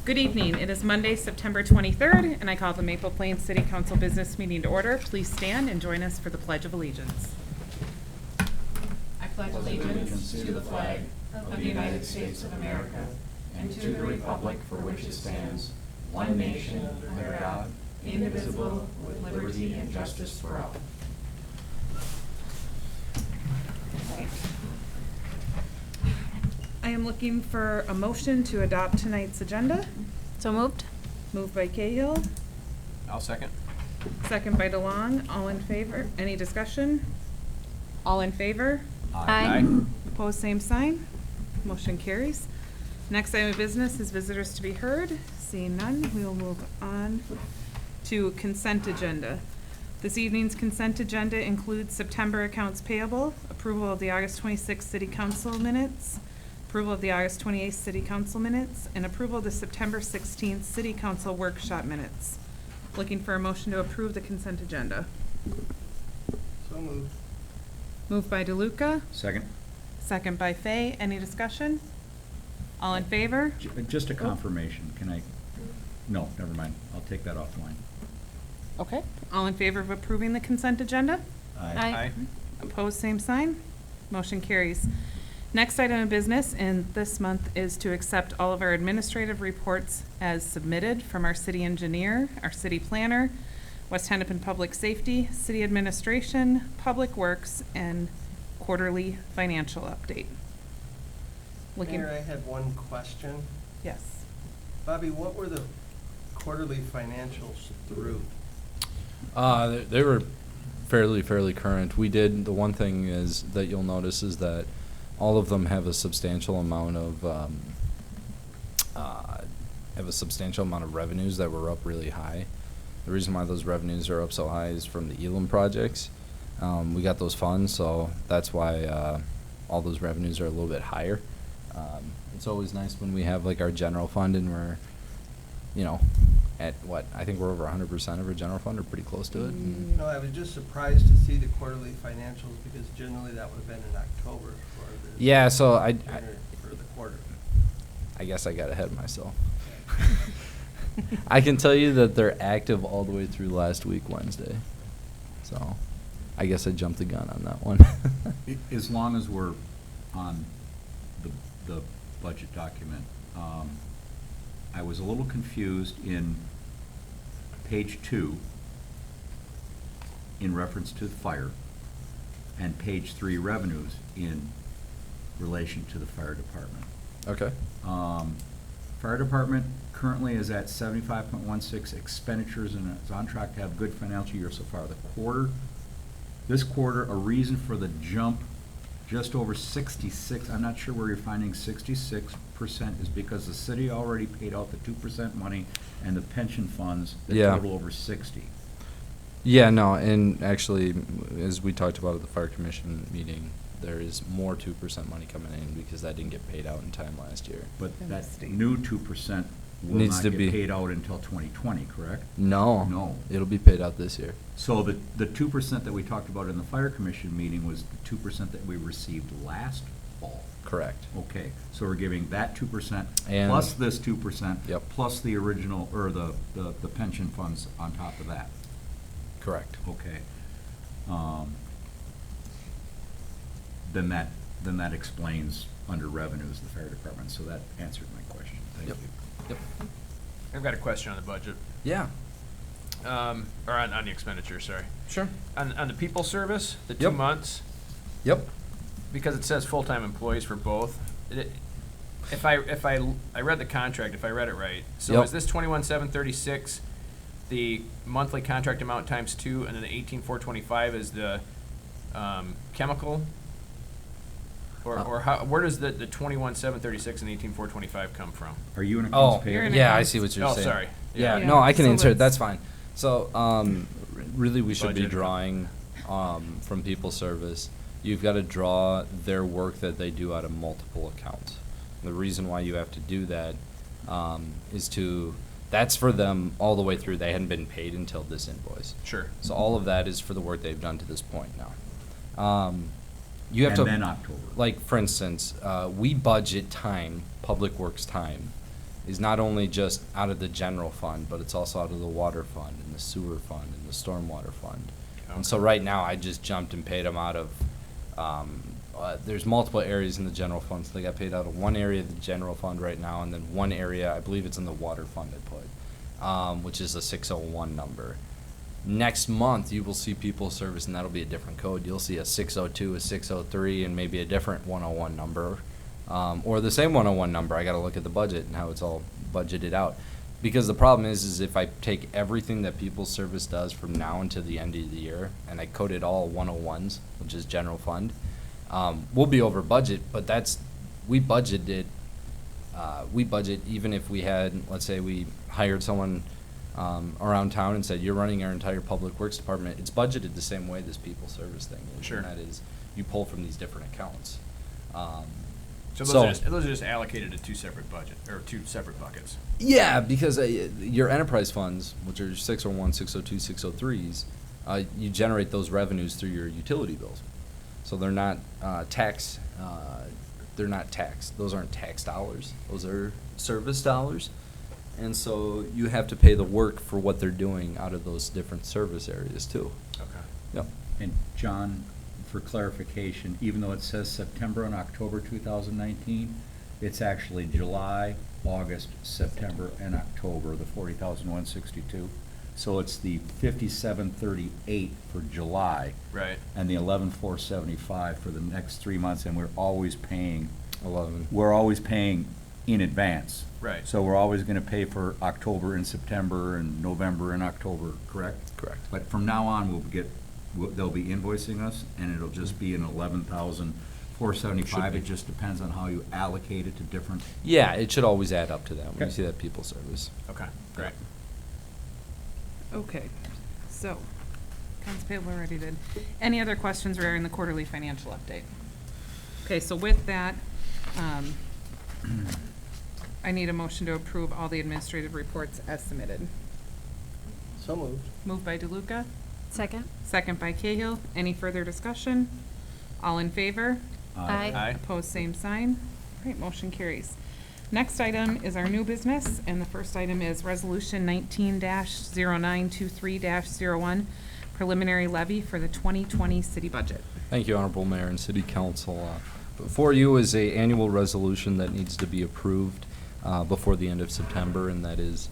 Good evening. It is Monday, September 23rd, and I call the Maple Plains City Council Business Meeting to order. Please stand and join us for the Pledge of Allegiance. I pledge allegiance to the flag of the United States of America and to the republic for which it stands, one nation, under God, indivisible, with liberty and justice for all. I am looking for a motion to adopt tonight's agenda. So moved. Moved by Cahill, I'll second. second by DeLong. All in favor? Any discussion? All in favor? Aye. Opposed, same sign. Motion carries. Next item of business is visitors to be heard. Seeing none, we will move on to consent agenda. This evening's consent agenda includes September accounts payable, approval of the August 26th City Council minutes, approval of the August 28th City Council minutes, and approval of the September 16th City Council workshop minutes. Looking for a motion to approve the consent agenda. So moved. Moved by DeLuca, Second. second by Fay. Any discussion? All in favor? Just a confirmation, can I, no, never mind, I'll take that offline. Okay. All in favor of approving the consent agenda? Aye. Opposed, same sign. Motion carries. Next item of business, and this month, is to accept all of our administrative reports as submitted from our city engineer, our city planner, West Hennepin Public Safety, City Administration, Public Works, and quarterly financial update. Mayor, I had one question. Yes. Bobby, what were the quarterly financials through? They were fairly current. We did, the one thing is that you'll notice is that all of them have a substantial amount of revenues that were up really high. The reason why those revenues are up so high is from the Elam projects. We got those funds, so that's why all those revenues are a little bit higher. It's always nice when we have like our general fund and we're, at what, I think we're over 100% of our general fund or pretty close to it. And No, I was just surprised to see the quarterly financials because generally that would have been in October for the. Yeah, so For the quarter. I guess I got ahead of myself. I can tell you that they're active all the way through last week, Wednesday. So I guess I jumped the gun on that one. As long as we're on the budget document, I was a little confused in page 2 in reference to the fire and page 3 revenues in relation to the fire department. Okay. Fire department currently is at 75.16 expenditures and is on track to have good financial year so far. This quarter, a reason for the jump just over 66, I'm not sure where you're finding 66%, is because the city already paid out the 2% money and the pension funds that Yeah. total over 60. Yeah, no, and actually, as we talked about at the fire commission meeting, there is more 2% money coming in because that didn't get paid out in time last year. But And that the state. new 2% will Needs not to get be- paid out until 2020, correct? No. No. It'll be paid out this year. So the 2% that we talked about in the fire commission meeting was the 2% that we received last fall. Correct. Okay, so we're giving that 2% And- plus this 2%. Yep. Plus the original, or the pension funds on top of that. Correct. Okay. Then that explains under revenues, the fire department, so that answered my question. Thank Yep. you. Yep. I've got a question on the budget, Yeah. or on the expenditure, sorry. Sure. On the people service, the 2 Yep. months, Yep. because it says full-time employees for both, if I read the contract, if I read it right, so Yep. is this 21,736 the monthly contract amount times 2, and then the 18,425 is the chemical? Or how, where does the 21,736 and 18,425 come from? Are you in Oh, accounts You're in payable? yeah, I accounts. see what you're Oh, saying. sorry. Yeah, Yeah. no, I can So answer it. let's- That's fine. So, really, we should be Budget. drawing from people service. You've got to draw their work that they do out of multiple accounts. The reason why you have to do that is that's for them all the way through. They hadn't been paid until this invoice. Sure. So all of that is for the work they've done to this point now. You have And to, then October. like, for instance, we budget time, Public Works time, is not only just out of the general fund, but it's also out of the water fund and the sewer fund and the stormwater fund. And so Okay. right now, I just jumped and paid them out of, there's multiple areas in the general fund, so they got paid out of one area of the general fund right now, and then one area, I believe it's in the water fund I put, which is a 601 number. Next month, you will see people service, and that'll be a different code. You'll see a 602, a 603, and maybe a different 101 number, or the same 101 number. I gotta look at the budget and how it's all budgeted out. Because the problem is if I take everything that People's Service does from now until the end of the year, and I code it all 101s, which is general fund, we'll be over budget, but we budget even if we had, let's say we hired someone around town and said, you're running our entire public works department, it's budgeted the same way this People's Service thing is. Sure. And that is, you pull from these different accounts. So those are just allocated to two separate buckets. Yeah, because your enterprise funds, which are 601, 602, 603s, you generate those revenues through your utility bills. So they're not tax. They're not taxed. Those aren't tax dollars. Those are service dollars, and so you have to pay the work for what they're doing out of those different service areas too. Okay. Yep. And John, for clarification, even though it says September and October 2019, it's actually July, August, September, and October, the 40,162. So it's the 5738 for July Right. and the 11,475 for the next 3 months, and we're always paying 11. in advance. Right. So we're always gonna pay for October and September and November and October, correct? Correct. But from now on, they'll be invoicing us, and it'll just be an 11,475. Should It be. just depends on how you allocate it to different. Yeah, it should always add up to that when you Okay. see that People's Service. Okay, great. Okay, so, accounts payable already did. Any other questions regarding the quarterly financial update? Okay, so with that, I need a motion to approve all the administrative reports as submitted. So moved. Moved by DeLuca, Second? second by Cahill. Any further discussion? All in favor? Aye. Aye. Opposed, same sign. All right, motion carries. Next item is our new business, and the first item is Resolution 19-0923-01, preliminary levy for the 2020 city budget. Thank you, Honorable Mayor and City Council. Before you is a annual resolution that needs to be approved before the end of September, and that is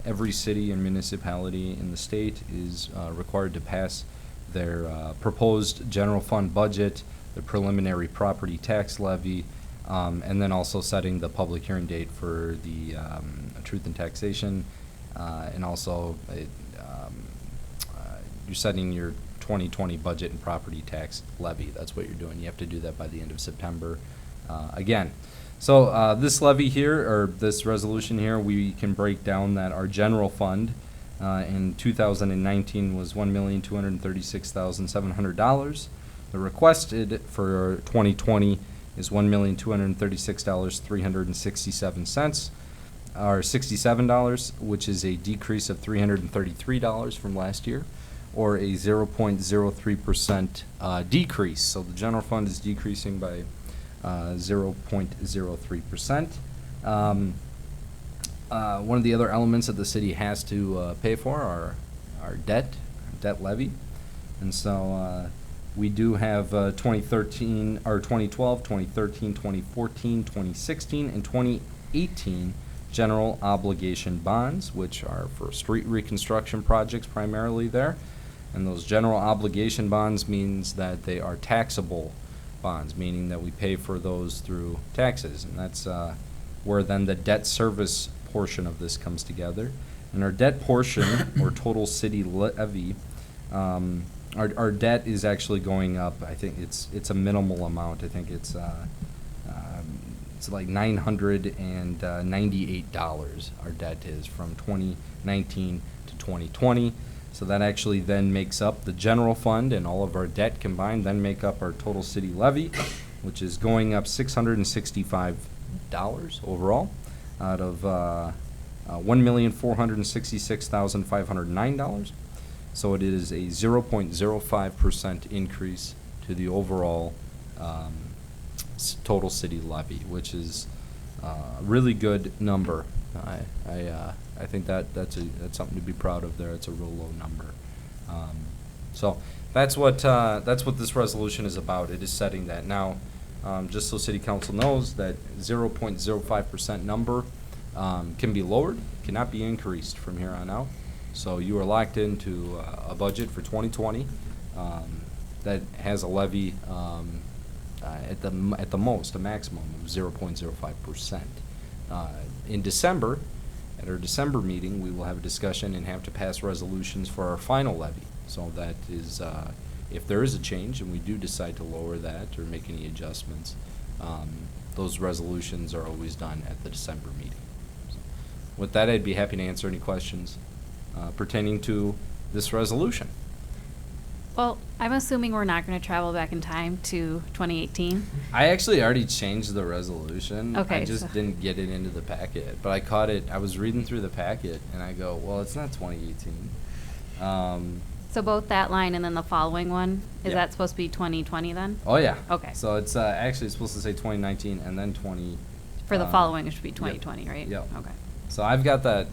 every city and municipality in the state is required to pass their proposed general fund budget, the preliminary property tax levy, and then also setting the public hearing date for the truth and taxation, and also you're setting your 2020 budget and property tax levy. That's what you're doing. You have to do that by the end of September again. So this levy here, or this resolution here, we can break down that our general fund in 2019 was $1,236,700. The requested for 2020 is $1,236,367, or $67, which is a decrease of $333 from last year, or a 0.03% decrease. So the general fund is decreasing by 0.03%. One of the other elements that the city has to pay for are our debt levy, and so we do have 2013, or 2012, 2013, 2014, 2016, and 2018 general obligation bonds, which are for street reconstruction projects primarily there. And those general obligation bonds means that they are taxable bonds, meaning that we pay for those through taxes. And that's where then the debt service portion of this comes together. And our debt portion, or total city levy, our debt is actually going up. I think it's a minimal amount. I think it's like $998. Our debt is from 2019 to 2020. So that actually then makes up the general fund, and all of our debt combined then make up our total city levy, which is going up $665 overall, out of $1,466,509. So it is a 0.05% increase to the overall total city levy, which is really good number. I think that's something to be proud of there. It's a real low number. So that's what this resolution is about. It is setting that. Now, just so City Council knows, that 0.05% number can be lowered, cannot be increased from here on out. So you are locked into a budget for 2020 that has a levy at the most, a maximum of 0.05%. In December, at our December meeting, we will have a discussion and have to pass resolutions for our final levy. So that is, if there is a change and we do decide to lower that or make any adjustments, those resolutions are always done at the December meeting. So with that, I'd be happy to answer any questions pertaining to this resolution. Well, I'm assuming we're not going to travel back in time to 2018. I actually already changed the resolution. Okay, I just so- didn't get it into the packet, but I caught it. I was reading through the packet and I go, well, it's not 2018. So both that line and then the following one, is Yeah. that supposed to be 2020 then? Oh yeah. Okay. So it's actually supposed to say 2019 and then 20. For the uh, following, it should be yep. 2020, right? Yep. Okay. So I've got that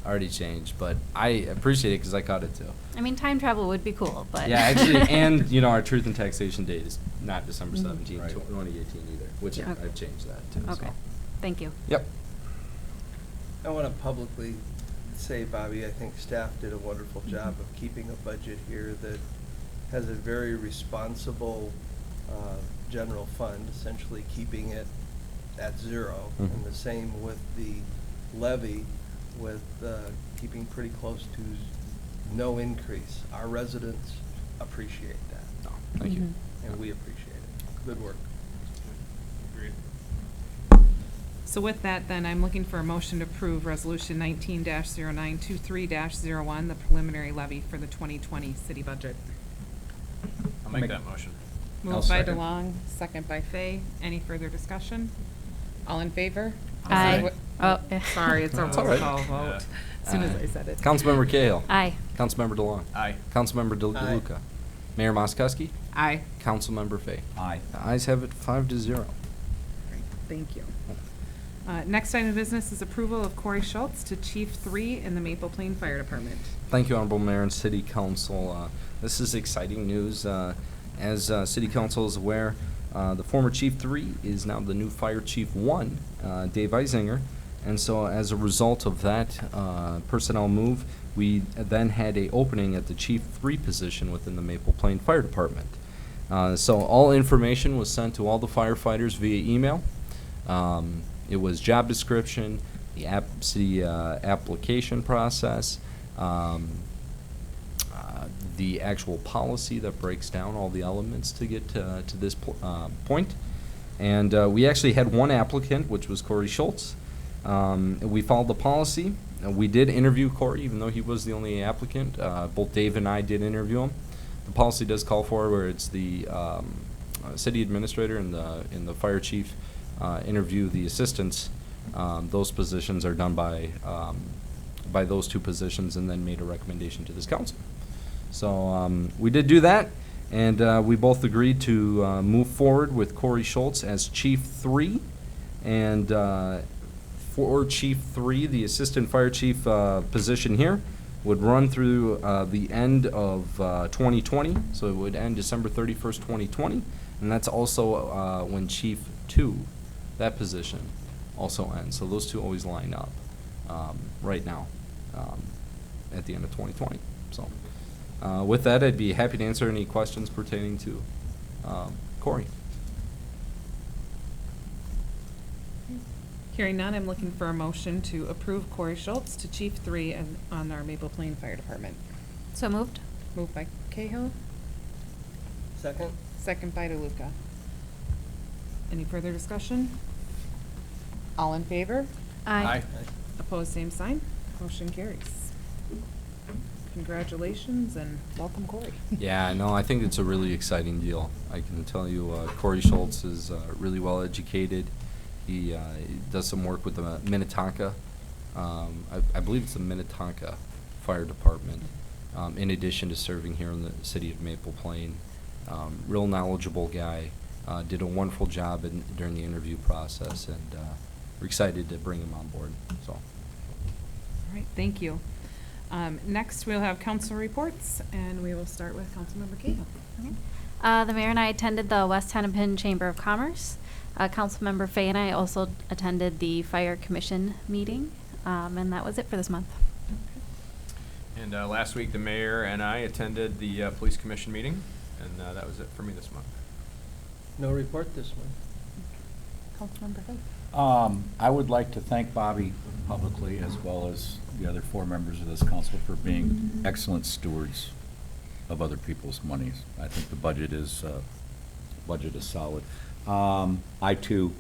already changed, but I appreciate it because I caught it too. I mean, time travel would be cool, but. Yeah, actually, and you know, our truth and taxation date is not December Mhm. 17th, Right. 2018 either, which Yeah. I've changed that too. Okay, So. thank you. Yep. I want to publicly say, Bobby, I think staff did a wonderful job of keeping a budget here that has a very responsible general fund, essentially keeping it at zero. Mhm. And the same with the levy, with keeping pretty close to no increase. Our residents appreciate that, No, thank you. Mhm. and we appreciate it. Good work. Agreed. So with that, then, I'm looking for a motion to approve Resolution 19-0923-01, the preliminary levy for the 2020 city budget. I'll make that motion. I'll Moved by second. DeLong, second by Fay. Any further discussion? All in favor? Aye. Oh, Sorry, it's a It's all roll right. call vote, as soon as I said it. Councilmember Cahill. Aye. Councilmember DeLong. Aye. Councilmember Aye. DeLuca. Mayor Moskowski. Aye. Councilmember Fay. Aye. The ayes have it 5-0. Great, thank you. Next item of business is approval of Corey Schultz to Chief 3 in the Maple Plain Fire Department. Thank you, Honorable Mayor and City Council. This is exciting news. As City Council is aware, the former Chief 3 is now the new Fire Chief 1, Dave Eisinger. And so as a result of that personnel move, we then had a opening at the Chief 3 position within the Maple Plain Fire Department. So all information was sent to all the firefighters via email. It was job description, the city application process, the actual policy that breaks down all the elements to get to this point. And we actually had one applicant, which was Corey Schultz. We followed the policy. We did interview Corey, even though he was the only applicant. Both Dave and I did interview him. The policy does call for where it's the city administrator and the fire chief interview the assistants. Those positions are done by those two positions and then made a recommendation to this council. So we did do that, and we both agreed to move forward with Corey Schultz as Chief 3. And for Chief 3, the Assistant Fire Chief position here would run through the end of 2020, so it would end December 31st, 2020, and that's also when Chief 2, that position, also ends. So those two always line up right now at the end of 2020. So with that, I'd be happy to answer any questions pertaining to Corey. Hearing none, I'm looking for a motion to approve Corey Schultz to Chief 3 on our Maple Plain Fire Department. So moved? Moved by Cahill, Second? second by DeLuca. Any further discussion? All in favor? Aye. Opposed, same sign. Motion carries. Congratulations and welcome, Corey. Yeah, no, I think it's a really exciting deal. I can tell you, Corey Schultz is really well educated. He does some work with the Minnetonka. I believe it's the Minnetonka Fire Department. In addition to serving here in the city of Maple Plain, real knowledgeable guy. Did a wonderful job during the interview process, and we're excited to bring him on board, so. All right, thank you. Next, we'll have council reports, and we will start with Councilmember Cahill. The mayor and I attended the West Hennepin Chamber of Commerce. Councilmember Fay and I also attended the Fire Commission meeting, and that was it for this month. And last week, the mayor and I attended the police commission meeting, and that was it for me this month. No report this month. Councilmember Fay. I would like to thank Bobby publicly, as well as the other 4 members of this council, for being excellent stewards of other people's monies. I think the budget is solid. I too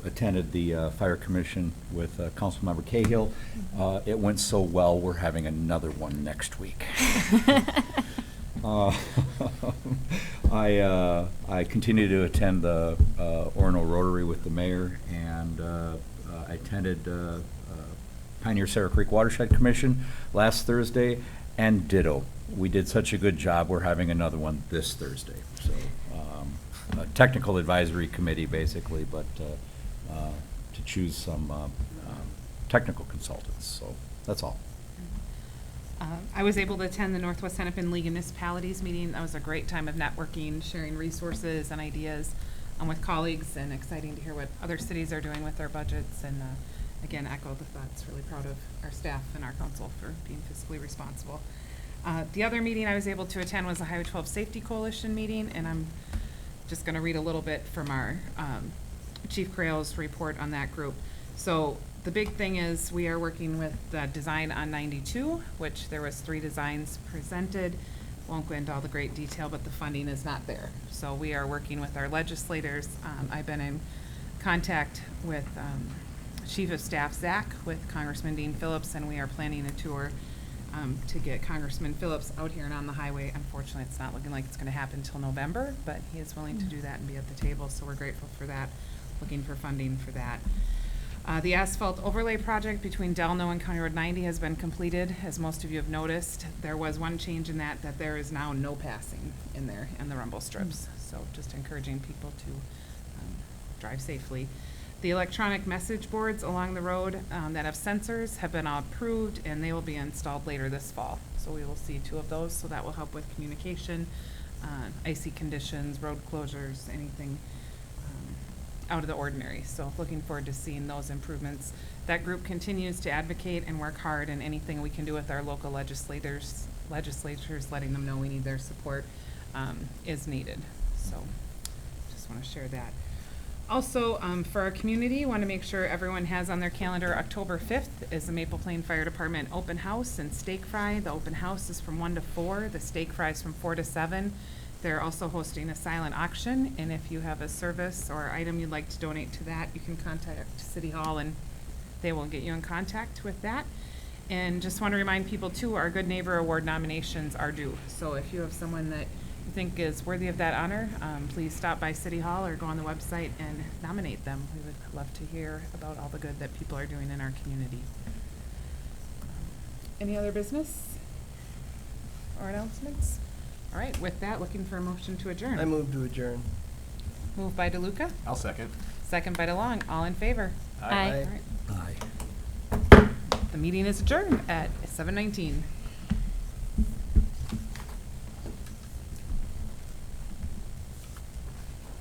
attended the Fire Commission with Councilmember Cahill. It went so well, we're having another one next week. I continue to attend the Orono Rotary with the mayor, and I attended Pioneer Sarah Creek Watershed Commission last Thursday, and ditto. We did such a good job, we're having another one this Thursday. So, a technical advisory committee, basically, but to choose some technical consultants, so that's all. I was able to attend the Northwest Hennepin League of Municipalities meeting. That was a great time of networking, sharing resources and ideas with colleagues, and exciting to hear what other cities are doing with their budgets. And again, echo the thoughts. Really proud of our staff and our council for being fiscally responsible. The other meeting I was able to attend was the Highway 12 Safety Coalition meeting, and I'm just going to read a little bit from our Chief Crail's report on that group. So the big thing is we are working with the design on 92, which there was 3 designs presented. Won't go into all the great detail, but the funding is not there. So we are working with our legislators. I've been in contact with Chief of Staff Zach, with Congressman Dean Phillips, and we are planning a tour to get Congressman Phillips out here and on the highway. Unfortunately, it's not looking like it's going to happen until November, but he is willing to do that and be at the table, so we're grateful for that, looking for funding for that. The asphalt overlay project between Delno and County Road 90 has been completed. As most of you have noticed, there was one change in that there is now no passing in there in the rumble strips. So just encouraging people to drive safely. The electronic message boards along the road that have sensors have been all approved, and they will be installed later this fall. So we will see 2 of those, so that will help with communication, icy conditions, road closures, anything out of the ordinary. So looking forward to seeing those improvements. That group continues to advocate and work hard, and anything we can do with our local legislators, letting them know we need their support is needed. So just want to share that. Also, for our community, want to make sure everyone has on their calendar October 5th is the Maple Plain Fire Department open house and steak fry. The open house is from 1 to 4. The steak fry is from 4 to 7. They're also hosting a silent auction, and if you have a service or item you'd like to donate to that, you can contact City Hall and they will get you in contact with that. And just want to remind people too, our Good Neighbor Award nominations are due. So if you have someone that you think is worthy of that honor, please stop by City Hall or go on the website and nominate them. We would love to hear about all the good that people are doing in our community. Any other business or announcements? All right, with that, looking for a motion to adjourn. I move to adjourn. Moved by DeLuca, I'll second. second by DeLong. All in favor? Aye. All right. Aye. The meeting is adjourned at 7:19.